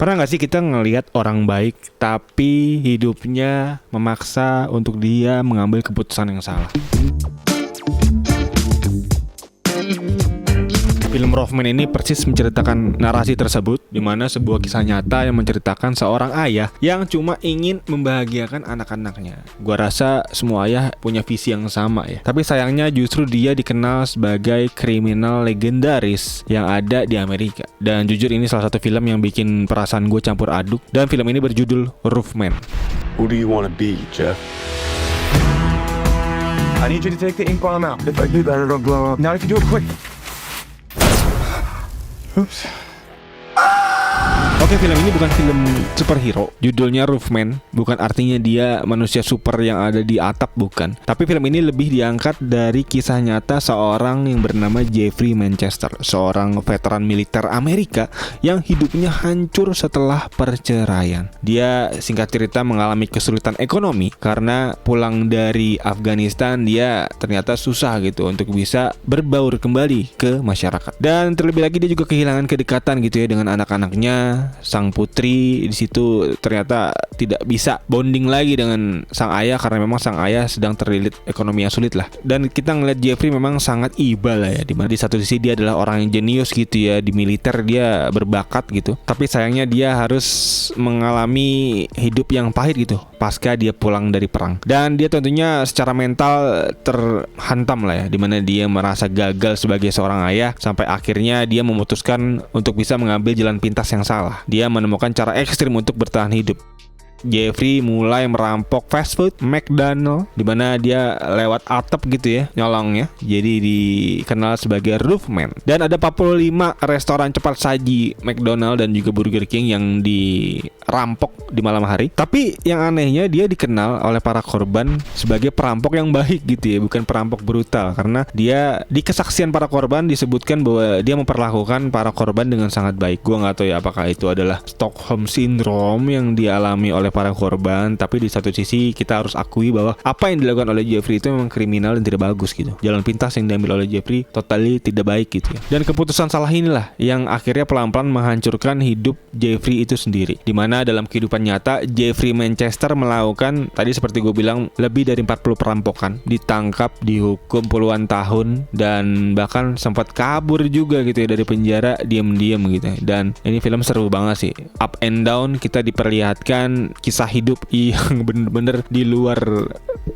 Pernah gak sih kita ngelihat orang baik tapi hidupnya memaksa untuk dia mengambil keputusan yang salah? Film Roofman ini persis menceritakan narasi tersebut, di mana sebuah kisah nyata yang menceritakan seorang ayah yang cuma ingin membahagiakan anak-anaknya. Gua rasa semua ayah punya visi yang sama ya. Tapi sayangnya justru dia dikenal sebagai kriminal legendaris yang ada di Amerika. Dan jujur ini salah satu film yang bikin perasaan gue campur aduk. Dan film ini berjudul Roofman. Who do you want to be, Jeff? I need you to take the ink bomb out. If I do that, it'll blow up. Now if you do it quick. Oops. Oke, film ini bukan film superhero. Judulnya Roofman, bukan artinya dia manusia super yang ada di atap, bukan. Tapi film ini lebih diangkat dari kisah nyata seorang yang bernama Jeffrey Manchester, seorang veteran militer Amerika yang hidupnya hancur setelah perceraian. Dia singkat cerita mengalami kesulitan ekonomi karena pulang dari Afghanistan dia ternyata susah gitu untuk bisa berbaur kembali ke masyarakat. Dan terlebih lagi dia juga kehilangan kedekatan gitu ya dengan anak-anaknya. Sang putri di situ ternyata tidak bisa bonding lagi dengan sang ayah karena memang sang ayah sedang terlilit ekonomi yang sulit lah. Dan kita ngeliat Jeffrey memang sangat iba lah ya, dimana di satu sisi dia adalah orang yang jenius gitu ya, di militer dia berbakat gitu, tapi sayangnya dia harus mengalami hidup yang pahit gitu pasca dia pulang dari perang. Dan dia tentunya secara mental terhantam lah ya, dimana dia merasa gagal sebagai seorang ayah sampai akhirnya dia memutuskan untuk bisa mengambil jalan pintas yang salah. Dia menemukan cara ekstrim untuk bertahan hidup. Jeffrey mulai merampok fast food McDonald, di mana dia lewat atap gitu ya nyolongnya. Jadi dikenal sebagai Roofman. Dan ada 45 restoran cepat saji McDonald dan juga Burger King yang dirampok di malam hari. Tapi yang anehnya dia dikenal oleh para korban sebagai perampok yang baik gitu ya, bukan perampok brutal. Karena dia di kesaksian para korban disebutkan bahwa dia memperlakukan para korban dengan sangat baik. Gua nggak tahu ya apakah itu adalah Stockholm Syndrome yang dialami oleh para korban, tapi di satu sisi kita harus akui bahwa apa yang dilakukan oleh Jeffrey itu memang kriminal dan tidak bagus gitu. Jalan pintas yang diambil oleh Jeffrey totally tidak baik gitu ya. Dan keputusan salah inilah yang akhirnya pelan-pelan menghancurkan hidup Jeffrey itu sendiri. Dimana dalam kehidupan nyata Jeffrey Manchester melakukan tadi seperti gue bilang lebih dari 40 perampokan, ditangkap, dihukum puluhan tahun, dan bahkan sempat kabur juga gitu ya dari penjara diam-diam gitu ya. Dan ini film seru banget sih. Up and down kita diperlihatkan kisah hidup yang bener-bener di luar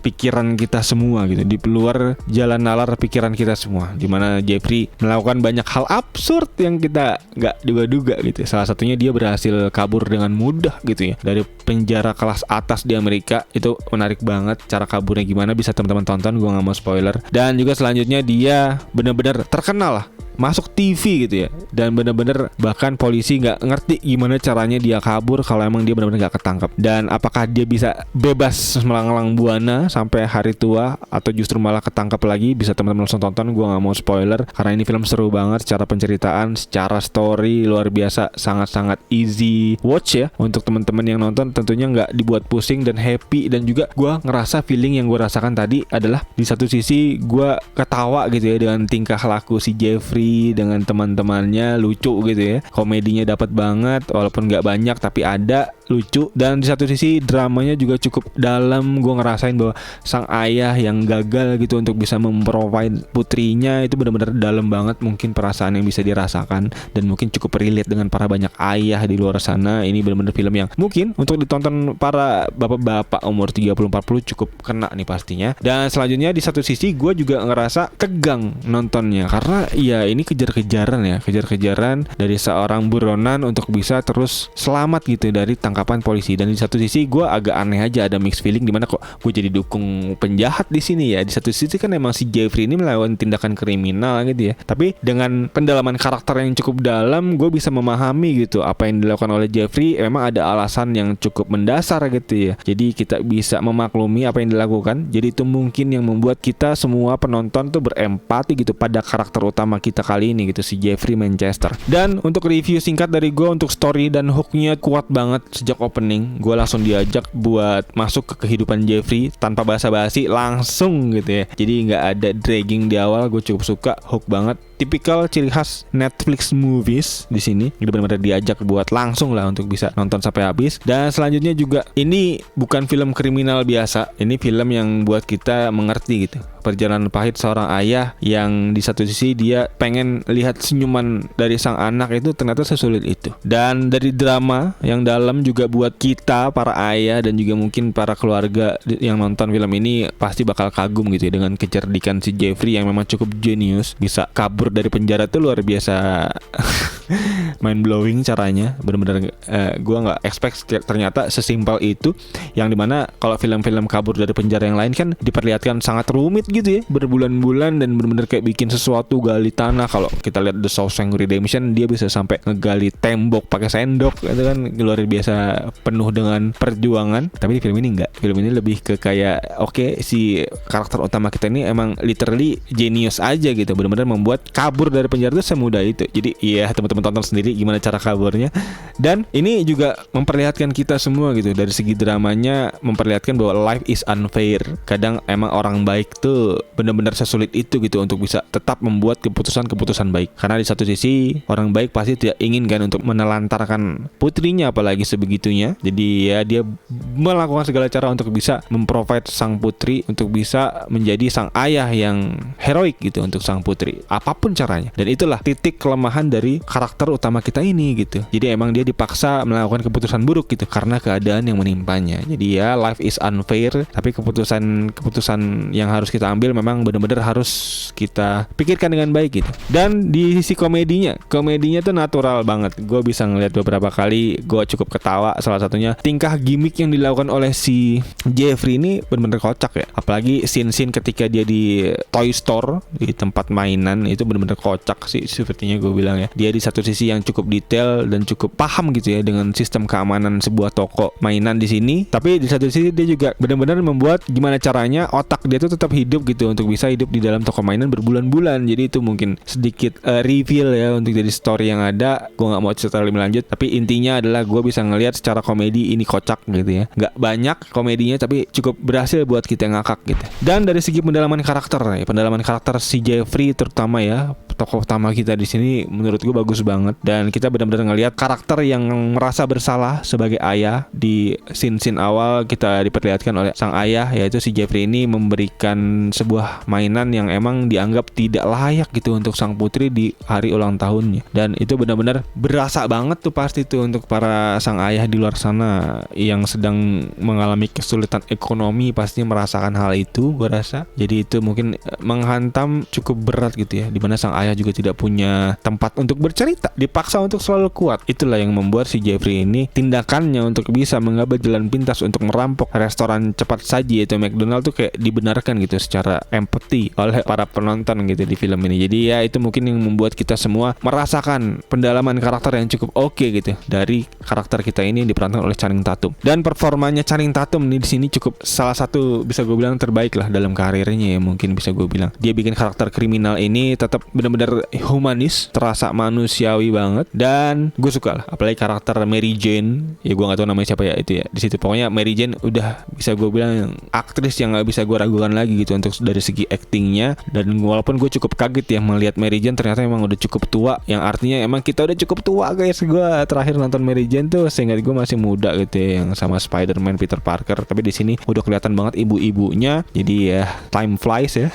pikiran kita semua gitu, di luar jalan nalar pikiran kita semua, dimana Jeffrey melakukan banyak hal absurd yang kita gak duga-duga gitu. Salah satunya dia berhasil kabur dengan mudah gitu ya dari penjara kelas atas di Amerika. Itu menarik banget cara kaburnya gimana, bisa teman-teman tonton, gue gak mau spoiler. Dan juga selanjutnya dia bener-bener terkenal lah, masuk TV gitu ya, dan bener-bener bahkan polisi nggak ngerti gimana caranya dia kabur kalau emang dia bener-bener nggak ketangkep. Dan apakah dia bisa bebas melanglang buana sampai hari tua atau justru malah ketangkep lagi, bisa teman-teman langsung tonton, gue nggak mau spoiler karena ini film seru banget. Secara penceritaan, secara story luar biasa, sangat-sangat easy watch ya untuk teman-teman yang nonton. Tentunya nggak dibuat pusing dan happy. Dan juga gue ngerasa feeling yang gue rasakan tadi adalah di satu sisi gue ketawa gitu ya dengan tingkah laku si Jeffrey dengan teman-temannya, lucu gitu ya, komedinya dapat banget walaupun nggak banyak tapi ada, lucu. Dan di satu sisi dramanya juga cukup dalam. Gue ngerasain bahwa sang ayah yang gagal gitu untuk bisa memprovide putrinya itu benar-benar dalam banget mungkin perasaan yang bisa dirasakan, dan mungkin cukup relate dengan para banyak ayah di luar sana. Ini benar-benar film yang mungkin untuk ditonton para bapak-bapak umur 30-40 cukup kena nih pastinya. Dan selanjutnya di satu sisi gue juga ngerasa tegang nontonnya karena ya ini kejar-kejaran dari seorang buronan untuk bisa terus selamat gitu dari tangkapan polisi. Dan di satu sisi gue agak aneh aja, ada mixed feeling dimana kok gue jadi dukung penjahat di sini ya. Di satu sisi kan emang si Jeffrey ini melakukan tindakan kriminal gitu ya, tapi dengan pendalaman karakter yang cukup dalam gue bisa memahami gitu apa yang dilakukan oleh Jeffrey. Memang ada alasan yang cukup mendasar gitu ya, jadi kita bisa memaklumi apa yang dilakukan. Jadi itu mungkin yang membuat kita semua penonton tuh berempati gitu pada karakter utama kita kali ini gitu, si Jeffrey Manchester. Dan untuk review singkat dari gue, untuk story dan hooknya kuat banget sejak opening. Gue langsung diajak buat masuk ke kehidupan Jeffrey tanpa basa-basi, langsung gitu ya. Jadi nggak ada dragging di awal, gue cukup suka, hook banget. tipikal ciri khas Netflix movies di sini. Jadi benar-benar diajak buat langsung lah untuk bisa nonton sampai habis. Dan selanjutnya juga ini bukan film kriminal biasa. Ini film yang buat kita mengerti gitu perjalanan pahit seorang ayah yang di satu sisi dia pengen lihat senyuman dari sang anak itu ternyata sesulit itu. Dan dari drama yang dalam juga buat kita para ayah dan juga mungkin para keluarga yang nonton film ini pasti bakal kagum gitu ya dengan kecerdikan si Jeffrey yang memang cukup jenius, bisa kabur dari penjara tuh luar biasa. Mind blowing caranya, bener-bener gue nggak expect ternyata sesimpel itu. Yang dimana kalau film-film kabur dari penjara yang lain kan diperlihatkan sangat rumit gitu ya, berbulan-bulan dan bener-bener kayak bikin sesuatu gali tanah. Kalau kita lihat The Shawshank Redemption, dia bisa sampai ngegali tembok pakai sendok, itu kan luar biasa penuh dengan perjuangan. Tapi di film ini enggak, film ini lebih ke kayak oke, si karakter utama kita ini emang literally genius aja gitu, bener-bener membuat kabur dari penjara itu semudah itu. Jadi iya, teman-teman tonton sendiri gimana cara kaburnya. Dan ini juga memperlihatkan kita semua gitu, dari segi dramanya memperlihatkan bahwa life is unfair. Kadang emang orang baik tuh benar-benar sesulit itu gitu untuk bisa tetap membuat keputusan-keputusan baik. Karena di satu sisi orang baik pasti tidak ingin kan untuk menelantarkan putrinya, apalagi sebegitunya. Jadi ya dia melakukan segala cara untuk bisa memprovide sang putri, untuk bisa menjadi sang ayah yang heroik gitu untuk sang putri, apapun caranya. Dan itulah titik kelemahan dari karakter utama kita ini gitu. Jadi emang dia dipaksa melakukan keputusan buruk gitu karena keadaan yang menimpanya. Jadi ya life is unfair, tapi keputusan yang harus kita ambil memang benar-benar harus kita pikirkan dengan baik gitu. Dan di sisi komedinya tuh natural banget. Gue bisa ngeliat beberapa kali, gue cukup ketawa. Salah satunya tingkah gimmick yang dilakukan oleh si Jeffrey ini benar-benar kocak ya. Apalagi scene-scene ketika dia di toy store, di tempat mainan, itu benar-benar kocak sih sepertinya gue bilang ya. Dia di satu sisi yang cukup detail dan cukup paham gitu ya dengan sistem keamanan sebuah toko mainan di sini, tapi di satu sisi dia juga benar-benar membuat gimana caranya otak dia tuh tetap hidup gitu untuk bisa hidup di dalam toko mainan berbulan-bulan. Jadi itu mungkin sedikit reveal ya untuk jadi story yang ada. Gue nggak mau cerita lebih lanjut, tapi intinya adalah gue bisa ngelihat secara komedi ini kocak gitu ya. Nggak banyak komedinya tapi cukup berhasil buat kita ngakak gitu. Dan dari segi pendalaman karakter si Jeffrey terutama ya, tokoh utama kita di sini menurut gue bagus banget. Dan kita benar-benar ngelihat karakter yang merasa bersalah sebagai ayah. Di scene-scene awal kita diperlihatkan oleh sang ayah, yaitu si Jeffrey ini memberikan sebuah mainan yang emang dianggap tidak layak gitu untuk sang putri di hari ulang tahunnya. Dan itu benar-benar berasa banget tuh pasti tuh untuk para sang ayah di luar sana yang sedang mengalami kesulitan ekonomi, pasti merasakan hal itu gue rasa. Jadi itu mungkin menghantam cukup berat gitu ya, dimana sang ayah juga tidak punya tempat untuk bercerita, dipaksa untuk selalu kuat. Itulah yang membuat si Jeffrey ini tindakannya untuk bisa mengambil jalan pintas untuk merampok restoran cepat saji yaitu McDonald tuh kayak dibenarkan gitu secara empathy oleh para penonton gitu di film ini. Jadi ya itu mungkin yang membuat kita semua merasakan pendalaman karakter yang cukup oke gitu dari karakter kita ini yang diperankan oleh Channing Tatum. Dan performanya Channing Tatum nih di sini cukup salah satu bisa gue bilang terbaik lah dalam karirnya ya, mungkin bisa gue bilang. Dia bikin karakter kriminal ini tetap benar-benar humanis, terasa manusiawi banget, dan gue suka lah. Apalagi karakter Mary Jane, ya gue nggak tahu namanya siapa ya itu ya. Di situ pokoknya Mary Jane udah bisa gue bilang aktris yang nggak bisa gue ragukan lagi gitu untuk dari segi aktingnya. Dan walaupun gue cukup kaget ya melihat Mary Jane ternyata emang udah cukup tua, yang artinya emang kita udah cukup tua guys. Gue terakhir nonton Mary Jane tuh seingat gue masih muda gitu ya, yang sama Spider-Man Peter Parker. Tapi di sini udah kelihatan banget ibu-ibunya. Jadi ya time flies ya.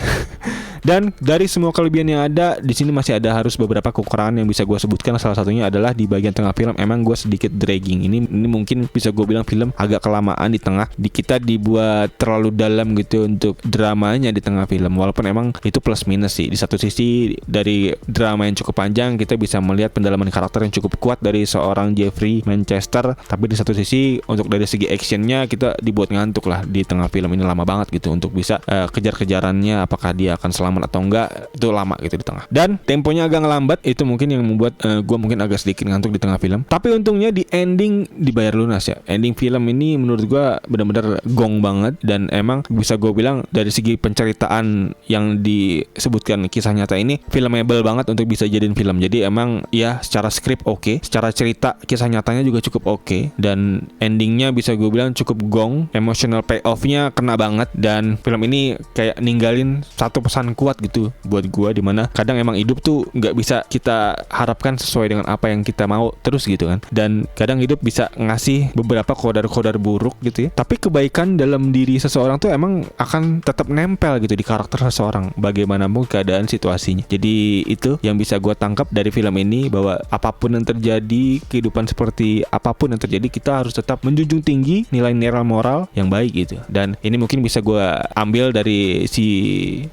Dan dari semua kelebihan yang ada di sini masih ada harus beberapa kekurangan yang bisa gue sebutkan. Salah satunya adalah di bagian tengah film emang gue sedikit dragging. Ini mungkin bisa gue bilang film agak kelamaan di tengah. Kita dibuat terlalu dalam gitu untuk dramanya di tengah film. Walaupun emang itu plus minus sih. Di satu sisi dari drama yang cukup panjang kita bisa melihat pendalaman karakter yang cukup kuat dari seorang Jeffrey Manchester. Tapi di satu sisi untuk dari segi actionnya kita dibuat ngantuk lah di tengah film ini, lama banget gitu untuk bisa kejar-kejarannya. Apakah dia akan selamat atau enggak, itu lama gitu di tengah. Dan temponya agak ngelambat, itu mungkin yang membuat gue mungkin agak sedikit ngantuk di tengah film. Tapi untungnya di ending dibayar lunas ya. Ending film ini menurut gue benar-benar gong banget. Dan emang bisa gue bilang dari segi penceritaan yang disebutkan kisah nyata ini filmable banget untuk bisa jadiin film. Jadi emang ya secara skrip oke, secara cerita kisah nyatanya juga cukup oke, dan endingnya bisa gue bilang cukup gong. Emotional payoff-nya kena banget. Dan film ini kayak ninggalin satu pesan kuat gitu buat gue, dimana kadang emang hidup tuh nggak bisa kita harapkan sesuai dengan apa yang kita mau terus gitu kan, dan kadang hidup bisa ngasih beberapa kodar-kodar buruk gitu ya, tapi kebaikan dalam diri seseorang tuh emang akan tetap nempel gitu di karakter seseorang bagaimanapun keadaan situasinya. Jadi itu yang bisa gue tangkap dari film ini, bahwa apapun yang terjadi, kehidupan seperti apapun yang terjadi, kita harus tetap menjunjung tinggi nilai-nilai moral yang baik gitu. Dan ini mungkin bisa gue ambil dari si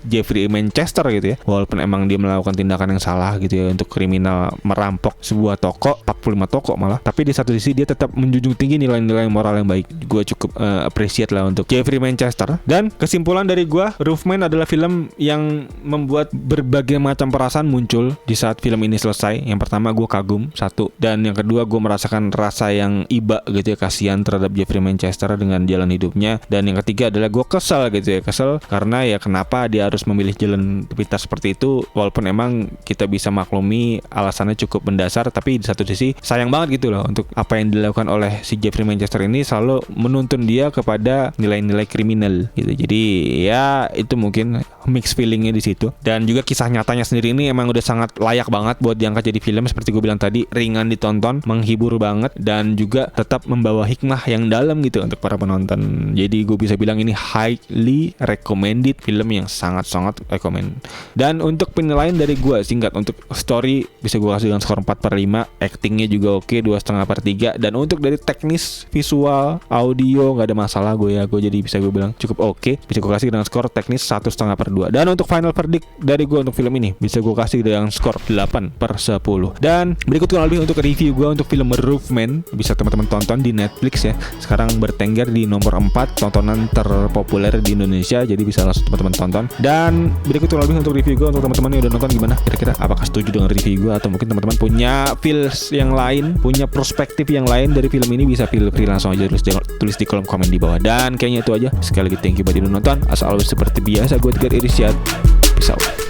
Jeffrey Manchester gitu ya, walaupun emang dia melakukan tindakan yang salah gitu ya, untuk kriminal merampok sebuah toko, 45 toko malah, tapi di satu sisi dia tetap menjunjung tinggi nilai-nilai moral yang baik. Gue cukup appreciate lah untuk Jeffrey Manchester. Dan kesimpulan dari gue, Roofman adalah film yang membuat berbagai macam perasaan muncul di saat film ini selesai. Yang pertama gue kagum, satu, dan yang kedua gue merasakan rasa yang iba gitu ya, kasihan terhadap Jeffrey Manchester dengan jalan hidupnya. Dan yang ketiga adalah gue kesel gitu ya, kesel karena ya kenapa dia harus memilih jalan pintas seperti itu, walaupun emang kita bisa maklumi alasannya cukup mendasar, tapi di satu sisi sayang banget gitu loh untuk apa yang dilakukan oleh si Jeffrey Manchester ini, selalu menuntun dia kepada nilai-nilai kriminal gitu. Jadi ya itu mungkin mix feelingnya di situ. Dan juga kisah nyatanya sendiri ini emang udah sangat layak banget buat diangkat jadi film. Seperti gue bilang tadi, ringan ditonton, menghibur banget, dan juga tetap membawa hikmah yang dalam gitu untuk para penonton. Jadi gue bisa bilang ini highly recommended, film yang sangat-sangat recommend. Dan untuk penilaian dari gue singkat, untuk story bisa gue kasih dengan skor 4/5, actingnya juga oke, 2,5/3. Dan untuk dari teknis, visual, audio nggak ada masalah gue ya, gue jadi bisa gue bilang cukup oke. Bisa gue kasih dengan skor teknis 1,5/2. Dan untuk final verdict dari gue untuk film ini bisa gue kasih dengan skor 8/10. Dan berikut kurang lebih untuk review gue untuk film Roofman. Bisa teman-teman tonton di Netflix ya, sekarang bertengger di nomor 4 tontonan terpopuler di Indonesia, jadi bisa langsung teman-teman tonton. Dan berikut kurang lebih untuk review gue untuk teman-teman yang udah nonton. Gimana kira-kira, apakah setuju dengan review gue, atau mungkin teman-teman punya feels yang lain, punya perspektif yang lain dari film ini? Bisa feel free langsung aja tulis di kolom komen di bawah. Dan kayaknya itu aja. Sekali lagi thank you buat yang udah nonton. As always seperti biasa, gue Tegar Irisyad. Peace out.